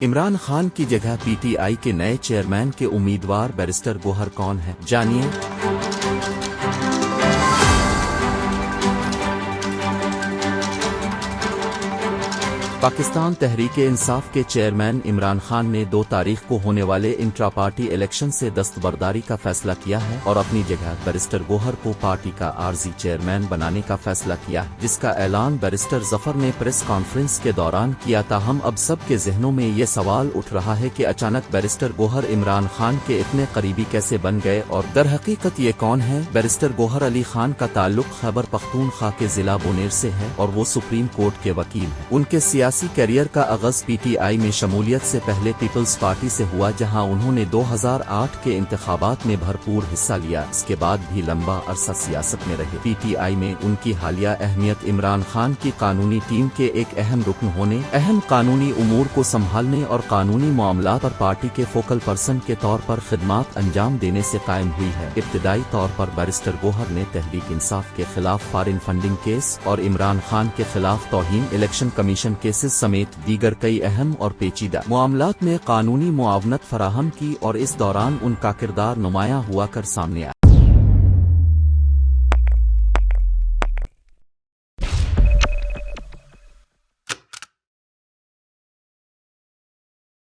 عمران خان کی جگہ P T I کے نئے چیئرمین کے امیدوار بیرسٹر گوہر کون ہیں؟ جانیے۔ پاکستان تحریک انصاف کے چیئرمین عمران خان نے 2 تاریخ کو ہونے والے انٹرا پارٹی الیکشن سے دستبرداری کا فیصلہ کیا ہے اور اپنی جگہ بیرسٹر گوہر کو پارٹی کا عارضی چیئرمین بنانے کا فیصلہ کیا ہے، جس کا اعلان بیرسٹر ظفر نے پریس کانفرنس کے دوران کیا۔ تاہم اب سب کے ذہنوں میں یہ سوال اٹھ رہا ہے کہ اچانک بیرسٹر گوہر عمران خان کے اتنے قریبی کیسے بن گئے اور درحقیقت یہ کون ہے؟ بیرسٹر گوہر علی خان کا تعلق خیبر پختونخوا کے ضلع بونیر سے ہے اور وہ سپریم کورٹ کے وکیل ہیں۔ ان کے سیاسی کیریئر کا آغاز پی ٹی آئی میں شمولیت سے پہلے پیپلز پارٹی سے ہوا، جہاں انہوں نے 2008 کے انتخابات میں بھرپور حصہ لیا۔ اس کے بعد بھی لمبا عرصہ سیاست میں رہے۔ پی ٹی آئی میں ان کی حالیہ اہمیت عمران خان کی قانونی ٹیم کے ایک اہم رکن ہونے، اہم قانونی امور کو سنبھالنے اور قانونی معاملات پر پارٹی کے فوکل پرسن کے طور پر خدمات انجام دینے سے قائم ہوئی ہے۔ ابتدائی طور پر بیرسٹر گوہر نے تحریک انصاف کے خلاف فارن فنڈنگ کیس اور عمران خان کے خلاف توہین الیکشن کمیشن کیسز سمیت دیگر کئی اہم اور پیچیدہ معاملات میں قانونی معاونت فراہم کی اور اس دوران ان کا کردار نمایاں ہوا کر سامنے آیا۔